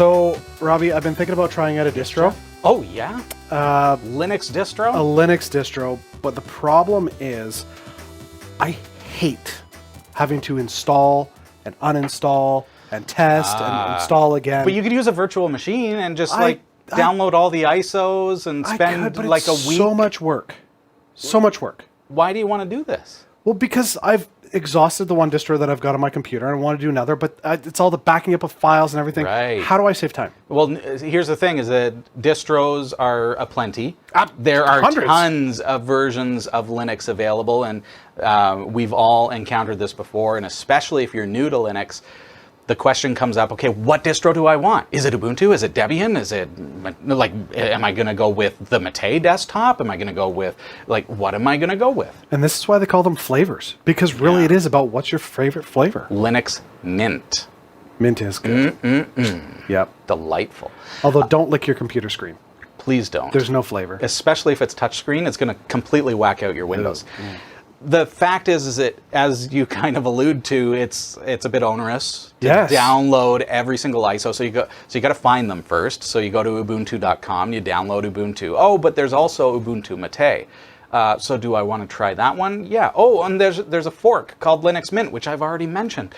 So, Robbie, I've been thinking about trying out a distro. Oh, yeah? Linux distro? A Linux distro, but the problem is I hate having to install and uninstall and test and install again. But you could use a virtual machine and just download all the ISOs and spend like a week. So much work. So much work. Why do you want to do this? Well, because I've exhausted the one distro that I've got on my computer and I want to do another, but it's all the backing up of files and everything. Right. How do I save time? Well, here's the thing, is that distros are aplenty. There are hundreds. Tons of versions of Linux available, and we've all encountered this before, and especially if you're new to Linux, the question comes up, okay, what distro do I want? Is it Ubuntu? Is it Debian? Is it, like, am I going to go with the Mate desktop? Am I going to go with, like, what am I going to go with? And this is why they call them flavors, because really it is about what's your favorite flavor. Linux Mint. Mint is good. Yep. Delightful. Although don't lick your computer screen. Please don't. There's no flavor. Especially if it's touchscreen, it's going to completely whack out your windows. The fact is that, as you kind of allude to, it's a bit onerous to download every single ISO. So you got to find them first. So you go to ubuntu.com, you download Ubuntu. Oh, but there's also Ubuntu Mate. So do I want to try that one? Yeah. Oh, and there's a fork called Linux Mint, which I've already mentioned.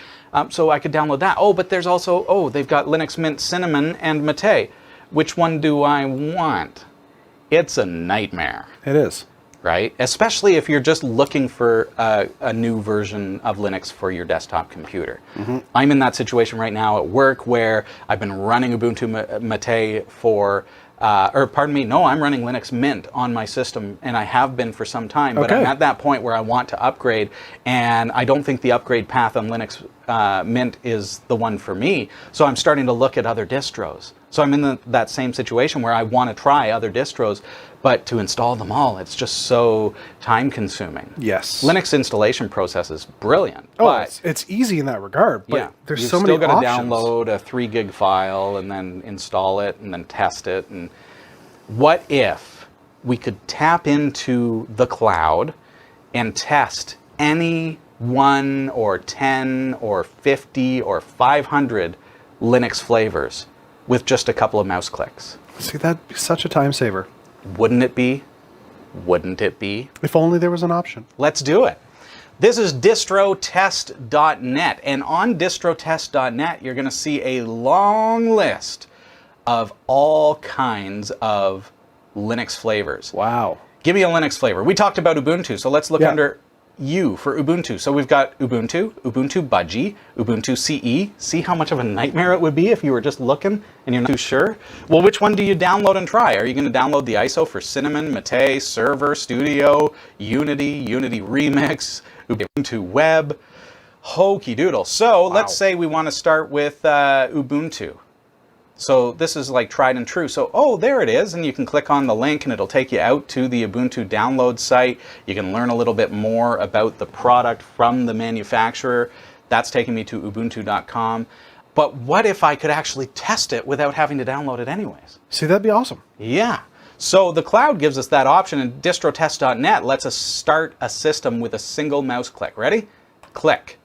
So I could download that. Oh, but there's also, they've got Linux Mint Cinnamon and Mate. Which one do I want? It's a nightmare. It is. Right? Especially if you're just looking for a new version of Linux for your desktop computer. I'm in that situation right now at work where I've been running Ubuntu Mate for, I'm running Linux Mint on my system, and I have been for some time, but I'm at that point where I want to upgrade, and I don't think the upgrade path on Linux Mint is the one for me, so I'm starting to look at other distros. So I'm in that same situation where I want to try other distros, but to install them all, it's just so time-consuming. Yes. Linux installation process is brilliant. Oh, but it's easy in that regard, but there's so many options. You've still got to download a 3 gig file and then install it and then test it. And what if we could tap into the cloud and test any 1 or 10 or 50 or 500 Linux flavors with just a couple of mouse clicks? See, that'd be such a time saver. Wouldn't it be? Wouldn't it be? If only there was an option. Let's do it. This is distrotest.net, and on distrotest.net you're going to see a long list of all kinds of Linux flavors. Wow. Give me a Linux flavor. We talked about Ubuntu, so let's look under U for Ubuntu. So we've got Ubuntu, Ubuntu Budgie, Ubuntu CE. See how much of a nightmare it would be if you were just looking and you're not too sure? Well, which one do you download and try? Are you going to download the ISO for Cinnamon, Mate, Server, Studio, Unity, Unity Remix, Ubuntu Web? Hokey doodle. So let's say we want to start with Ubuntu. So this is like tried and true. So, there it is. And you can click on the link and it'll take you out to the Ubuntu download site. You can learn a little bit more about the product from the manufacturer. That's taking me to ubuntu.com. But what if I could actually test it without having to download it anyways? See, that'd be awesome. Yeah. So the cloud gives us that option, and distrotest.net lets us start a system with a single mouse click. Ready? Click.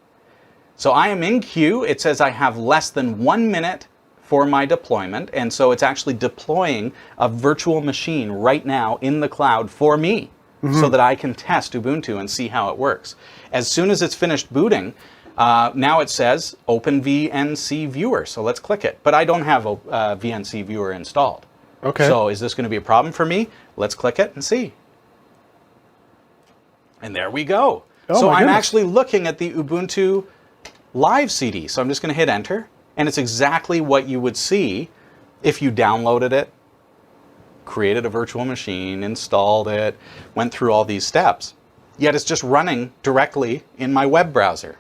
So I am in queue. It says I have less than 1 minute for my deployment, and so it's actually deploying a virtual machine right now in the cloud for me so that I can test Ubuntu and see how it works. As soon as it's finished booting, now it says Open VNC Viewer, so let's click it. But I don't have a VNC Viewer installed. Okay. So is this going to be a problem for me? Let's click it and see. And there we go. So I'm actually looking at the Ubuntu Live CD, so I'm just going to hit Enter. And it's exactly what you would see if you downloaded it, created a virtual machine, installed it, went through all these steps. Yet it's just running directly in my web browser.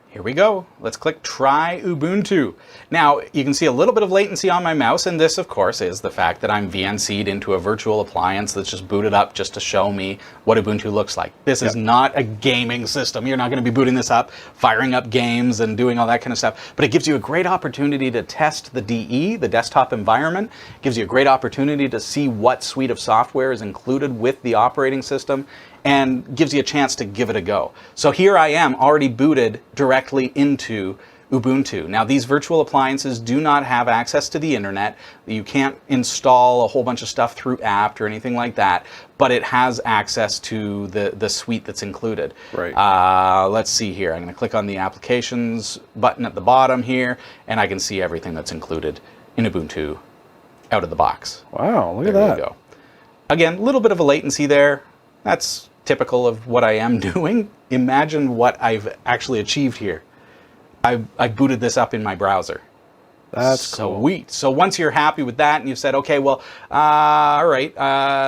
Here we go. Let's click Try Ubuntu. Now, you can see a little bit of latency on my mouse, and this, of course, is the fact that I'm VNC'd into a virtual appliance that's just booted up just to show me what Ubuntu looks like. This is not a gaming system. You're not going to be booting this up, firing up games, and doing all that kind of stuff. But it gives you a great opportunity to test the DE, the desktop environment. It gives you a great opportunity to see what suite of software is included with the operating system, and gives you a chance to give it a go. So here I am already booted directly into Ubuntu. Now, these virtual appliances do not have access to the internet. You can't install a whole bunch of stuff through apt or anything like that, but it has access to the suite that's included. Right. Let's see here. I'm going to click on the applications button at the bottom here, and I can see everything that's included in Ubuntu out of the box. Wow, look at that. There you go. Again, a little bit of a latency there. That's typical of what I am doing. Imagine what I've actually achieved here. I booted this up in my browser. That's cool. Sweet. So once you're happy with that and you've said, okay, well, all right,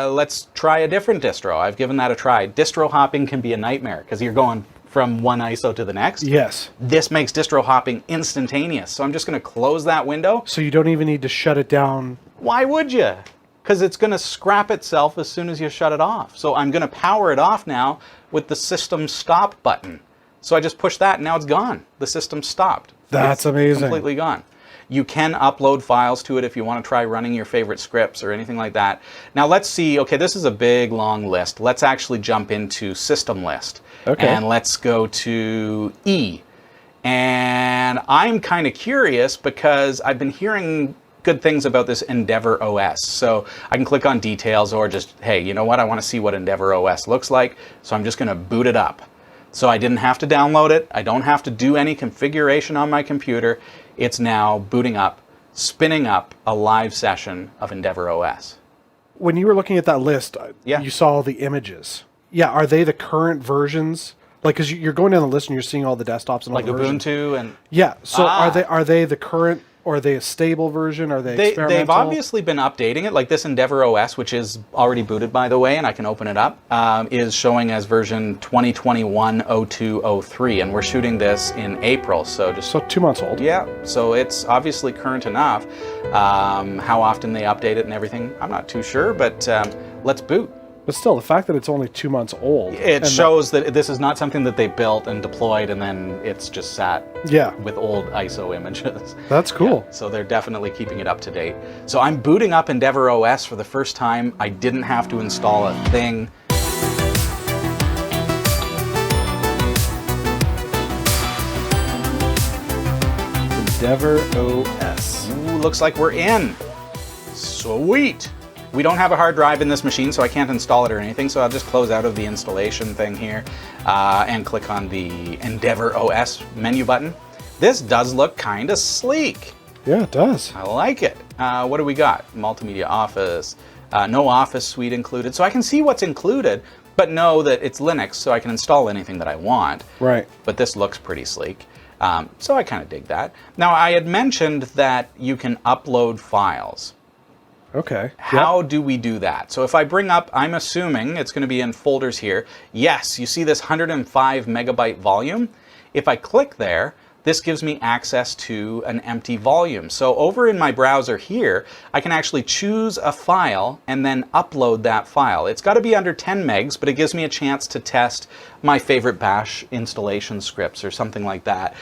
let's try a different distro. I've given that a try. Distro hopping can be a nightmare because you're going from one ISO to the next. Yes. This makes distro hopping instantaneous. So I'm just going to close that window. So you don't even need to shut it down. Why would you? Because it's going to scrap itself as soon as you shut it off. So I'm going to power it off now with the system stop button. So I just push that and now it's gone. The system stopped. That's amazing. Completely gone. You can upload files to it if you want to try running your favorite scripts or anything like that. Now let's see, okay, this is a big long list. Let's actually jump into system list. Okay. And let's go to E. And I'm kind of curious because I've been hearing good things about this EndeavourOS. So I can click on details or just, hey, you know what? I want to see what EndeavourOS looks like. So I'm just going to boot it up. So I didn't have to download it. I don't have to do any configuration on my computer. It's now booting up, spinning up a live session of EndeavourOS. When you were looking at that list, Yeah. you saw the images. Yeah, are they the current versions? Like, because you're going down the list and you're seeing all the desktops and all Like the versions. Ubuntu and... Yeah, so are they the current, or are they a stable version? Are they experimental? They've obviously been updating it. Like this EndeavourOS, which is already booted, by the way, and I can open it up, is showing as version 2021-02-03, and we're shooting this in April, so just... So 2 months old. Yeah, so it's obviously current enough. How often they update it and everything, I'm not too sure, but let's boot. But still, the fact that it's only 2 months old. It shows that this is not something that they built and deployed and then it's just sat with old ISO images. That's cool. Yeah, so they're definitely keeping it up to date. So I'm booting up EndeavourOS for the first time. I didn't have to install a thing. EndeavourOS. Ooh, looks like we're in. Sweet. We don't have a hard drive in this machine, so I can't install it or anything, so I'll just close out of the installation thing here and click on the EndeavourOS menu button. This does look kind of sleek. Yeah, it does. I like it. What do we got? Multimedia Office. No Office suite included. So I can see what's included, but know that it's Linux, so I can install anything that I want. Right. But this looks pretty sleek. So I kind of dig that. Now, I had mentioned that you can upload files. Okay. How do we do that? So if I bring up, I'm assuming it's going to be in folders here. Yes, you see this 105 megabyte volume. If I click there, this gives me access to an empty volume. So over in my browser here, I can actually choose a file and then upload that file. It's got to be under 10 megs, but it gives me a chance to test my favorite bash installation scripts or something like that.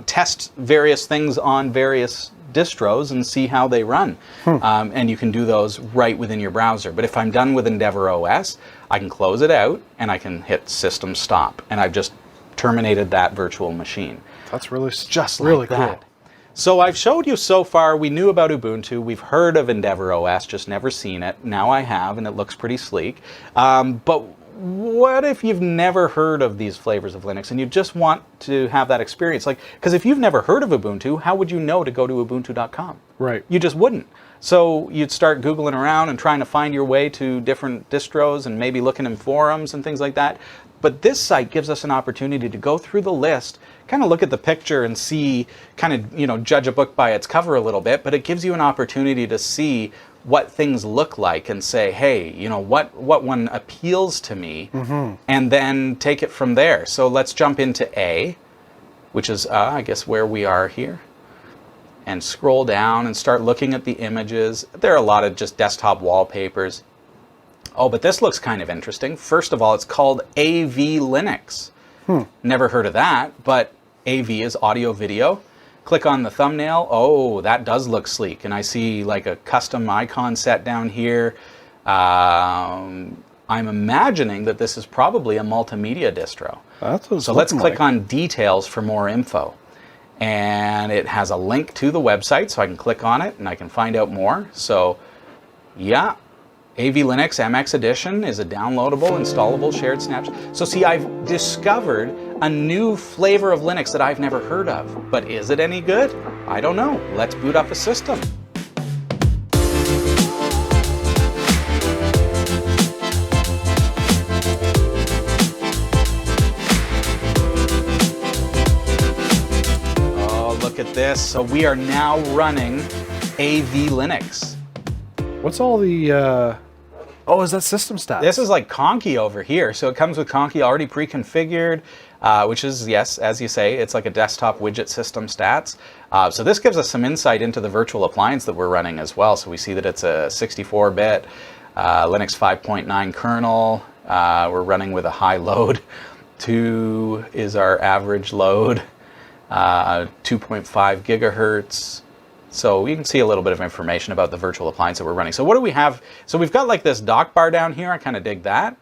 Test various things on various distros and see how they run. And you can do those right within your browser. But if I'm done with EndeavourOS, I can close it out and I can hit System Stop. And I've just terminated that virtual machine. That's really just like really that. cool. So I've showed you so far, we knew about Ubuntu, we've heard of EndeavourOS, just never seen it. Now I have, and it looks pretty sleek. But what if you've never heard of these flavors of Linux and you just want to have that experience? Like, because if you've never heard of Ubuntu, how would you know to go to ubuntu.com? Right. You just wouldn't. So you'd start Googling around and trying to find your way to different distros and maybe looking in forums and things like that. But this site gives us an opportunity to go through the list, kind of look at the picture and see, kind of, you know, judge a book by its cover a little bit, but it gives you an opportunity to see what things look like and say, hey, you know, what one appeals to me, and then take it from there. So let's jump into A, which is, I guess, where we are here, and scroll down and start looking at the images. There are a lot of just desktop wallpapers. Oh, but this looks kind of interesting. First of all, it's called AV Linux. Never heard of that, but AV is audio video. Click on the thumbnail. Oh, that does look sleek. And I see like a custom icon set down here. I'm imagining that this is probably a multimedia distro. That's what so let's click on details for more info. And it has a link to the website, so I can click on it and I can find out more. So yeah, AV Linux MX Edition is a downloadable, installable, shared snapshot. So see, I've discovered a new flavor of Linux that I've never heard of. But is it any good? I don't know. Let's boot up a system. Look at this. So we are now running AV Linux. What's all the... Oh, is that system stats? This is like Conky over here. So it comes with Conky already pre-configured, which is, yes, as you say, it's like a desktop widget system stats. So this gives us some insight into the virtual appliance that we're running as well. So we see that it's a 64-bit Linux 5.9 kernel. We're running with a high load. 2 is our average load. 2.5 gigahertz. So you can see a little bit of information about the virtual appliance that we're running. So what do we have? So we've got like this dock bar down here. I kind of dig that.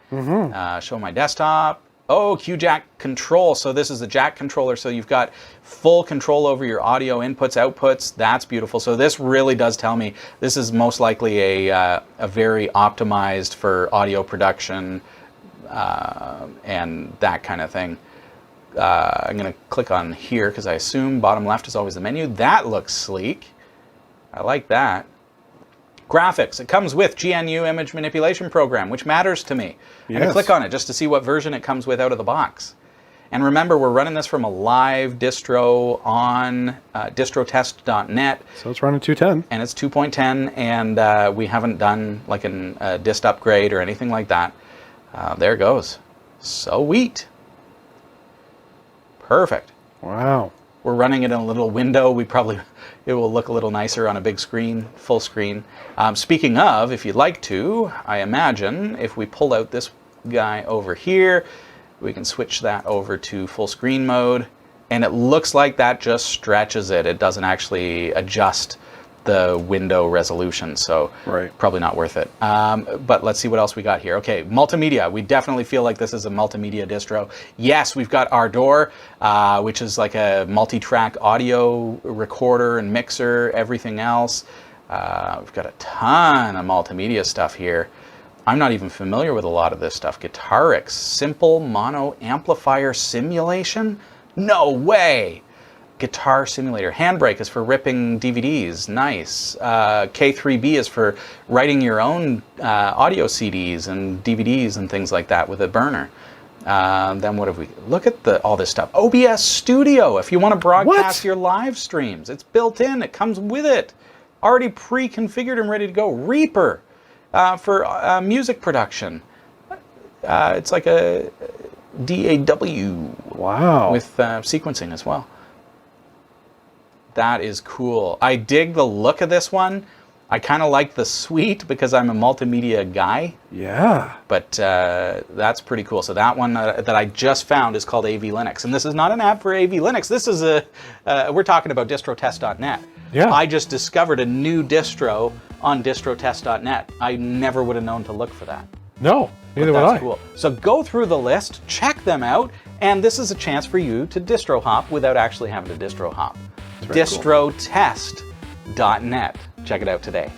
Show my desktop. Oh, Q-Jack control. So this is a jack controller. So you've got full control over your audio inputs, outputs. That's beautiful. So this really does tell me this is most likely a very optimized for audio production and that kind of thing. I'm going to click on here because I assume bottom left is always the menu. That looks sleek. I like that. Graphics. It comes with GNU Image Manipulation Program, which matters to me. I'm going to click on it just to see what version it comes with out of the box. And remember, we're running this from a live distro on distrotest.net. So it's running 2.10. And it's 2.10, and we haven't done like a dist upgrade or anything like that. There it goes. Sweet. Perfect. Wow. We're running it in a little window. It will look a little nicer on a big screen, full screen. Speaking of, if you'd like to, I imagine if we pull out this guy over here, we can switch that over to full screen mode. And it looks like that just stretches it. It doesn't actually adjust the window resolution, so probably not worth it. But let's see what else we got here. Okay, multimedia. We definitely feel like this is a multimedia distro. Yes, we've got Ardor, which is like a multi-track audio recorder and mixer, everything else. We've got a ton of multimedia stuff here. I'm not even familiar with a lot of this stuff. Guitarix, simple mono amplifier simulation? No way! Guitar simulator. Handbrake is for ripping DVDs. Nice. K3B is for writing your own audio CDs and DVDs and things like that with a burner. Then what have we... Look at all this stuff. OBS Studio, if you want to broadcast your live streams. It's built in. It comes with it. Already pre-configured and ready to go. Reaper for music production. It's like a DAW. Wow. With sequencing as well. That is cool. I dig the look of this one. I kind of like the suite because I'm a multimedia guy. Yeah. But that's pretty cool. So that one that I just found is called AV Linux. And this is not an app for AV Linux. This is we're talking about distrotest.net. Yeah. I just discovered a new distro on distrotest.net. I never would have known to look for that. No, neither would I. That's cool. So go through the list, check them out, and this is a chance for you to distro hop without actually having to distro hop. Distrotest.net. Check it out today.